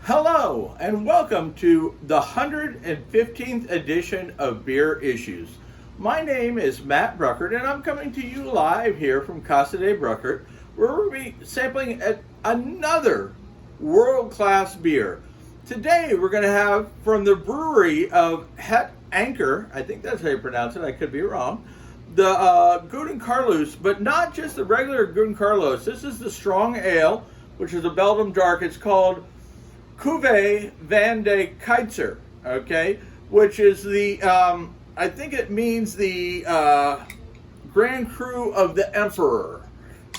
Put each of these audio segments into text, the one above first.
Hello, and welcome to the 115th edition of Beer Issues. My name is Matt Bruckert, and I'm coming to you live here from Casa de Bruckert, where we'll be sampling another world-class beer. Today, we're going to have from the brewery of Het Anker, I think that's how you pronounce it, I could be wrong, the Gouden Carolus, but not just the regular Gouden Carolus. This is the strong ale, which is a Belgium dark. It's called Cuvée van de Keizer, okay, which is the, I think it means the Grand Cru of the Emperor.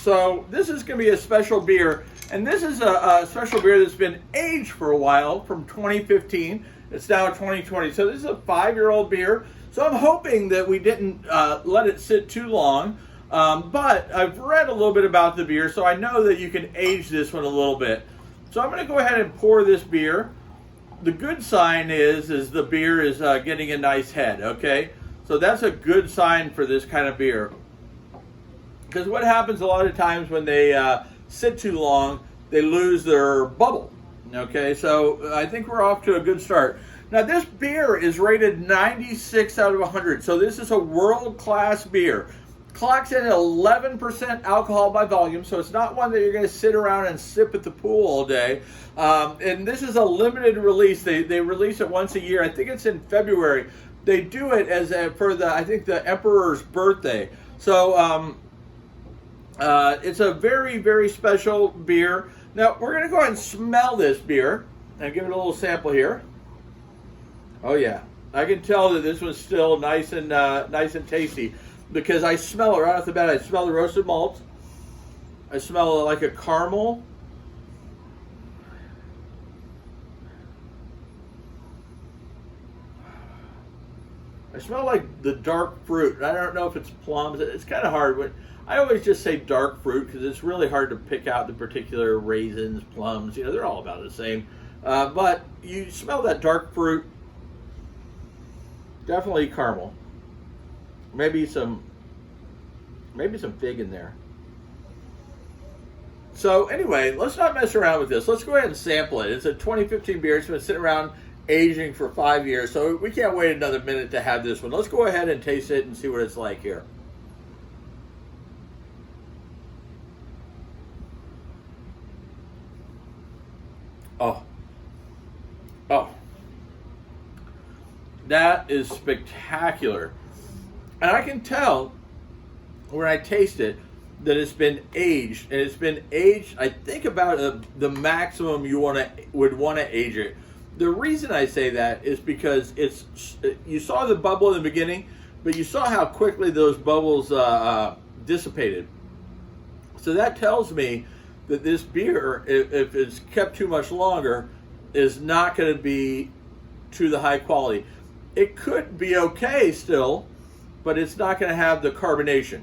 So this is going to be a special beer, and this is a special beer that's been aged for a while, from 2015. It's now 2020, so this is a 5-year-old beer. So I'm hoping that we didn't let it sit too long, but I've read a little bit about the beer, so I know that you can age this one a little bit. So I'm going to go ahead and pour this beer. The good sign is the beer is getting a nice head, okay? So that's a good sign for this kind of beer. Because what happens a lot of times when they sit too long, they lose their bubble, okay? So I think we're off to a good start. Now this beer is rated 96 out of 100, so this is a world-class beer. Clocks in at 11% alcohol by volume, so it's not one that you're going to sit around and sip at the pool all day. And this is a limited release. They release it once a year. I think it's in February. They do it as for I think the Emperor's birthday. So it's a very, very special beer. Now we're going to go ahead and smell this beer and give it a little sample here. Oh yeah, I can tell that this one's still nice and tasty. Because I smell it right off the bat. I smell the roasted malt. I smell like a caramel. I smell like the dark fruit. I don't know if it's plums. It's kind of hard. But I always just say dark fruit because it's really hard to pick out the particular raisins, plums. You know, they're all about the same. But you smell that dark fruit. Definitely caramel. Maybe some fig in there. So anyway, let's not mess around with this. Let's go ahead and sample it. It's a 2015 beer. It's been sitting around aging for 5 years, so we can't wait another minute to have this one. Let's go ahead and taste it and see what it's like here. Oh, that is spectacular. And I can tell when I taste it that it's been aged, and it's been aged, I think, about the maximum you would want to age it. The reason I say that is because you saw the bubble in the beginning, but you saw how quickly those bubbles dissipated. So that tells me that this beer, if it's kept too much longer, is not going to be to the high quality. It could be okay still, but it's not going to have the carbonation.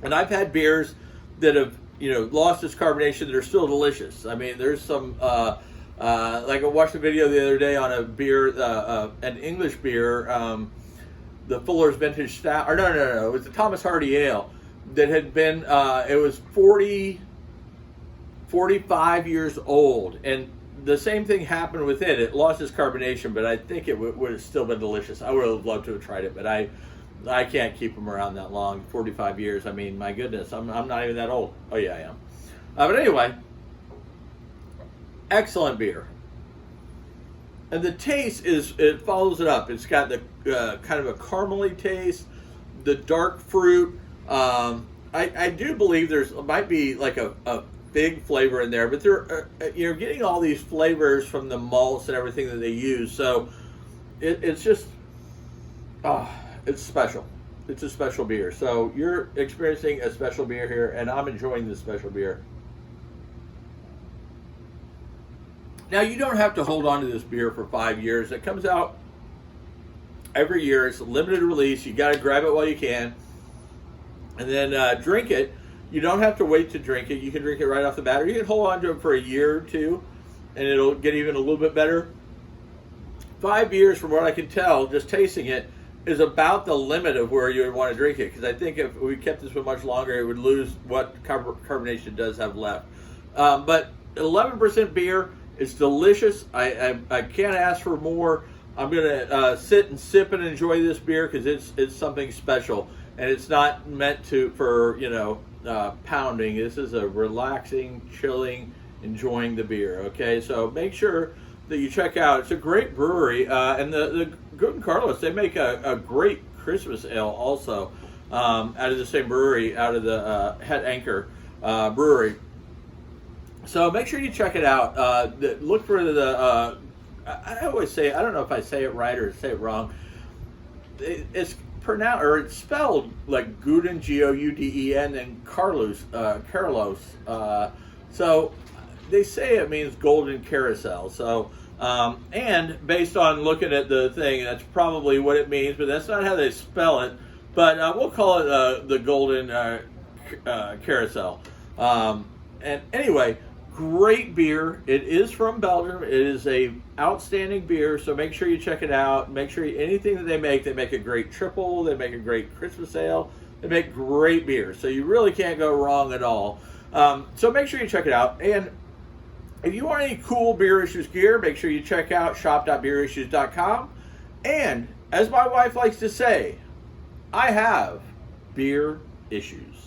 And I've had beers that have, lost its carbonation that are still delicious. I mean, there's some, like I watched a video the other day on a beer, an English beer, the Fuller's Vintage Stout, or no, it was the Thomas Hardy Ale that had been, it was 45 years old, and the same thing happened with it. It lost its carbonation, but I think it would have still been delicious. I would have loved to have tried it, but I can't keep them around that long, 45 years. I mean, my goodness, I'm not even that old. Oh yeah, I am. But anyway, excellent beer. And the taste it follows it up. It's got the kind of a caramely taste, the dark fruit. I do believe might be like a fig flavor in there, but you're getting all these flavors from the malts and everything that they use. So it's just, it's special. It's a special beer. So you're experiencing a special beer here, and I'm enjoying this special beer. Now, you don't have to hold on to this beer for 5 years. It comes out every year. It's a limited release. You got to grab it while you can, and then drink it. You don't have to wait to drink it. You can drink it right off the bat, or you can hold on to it for a year or two, and it'll get even a little bit better. 5 years, from what I can tell, just tasting it, is about the limit of where you would want to drink it, because I think if we kept this for much longer, it would lose what carbonation does have left. But 11% beer, It's delicious. I can't ask for more. I'm gonna sit and sip and enjoy this beer because it's something special, and it's not meant for pounding. This is a relaxing, chilling, enjoying the beer. Okay, so make sure that you check out. It's a great brewery, and the Gouden Carolus, they make a great Christmas ale also out of the same brewery, out of the Het Anchor brewery. So make sure you check it out. Look for the. I always say, I don't know if I say it right or say it wrong. It's pronounced, or it's spelled like Gouden, Gouden, and Carolus. So they say it means golden carousel. So and based on looking at the thing, that's probably what it means, but that's not how they spell it. But we'll call it the golden carousel. And anyway, great beer. It is from Belgium. It is a outstanding beer, so make sure you check it out. Make sure anything that they make a great triple. They make a great Christmas ale. They make great beer, so you really can't go wrong at all. So make sure you check it out. And if you want any cool Beer Issues gear, make sure you check out shop.beerissues.com. And as my wife likes to say, I have beer issues.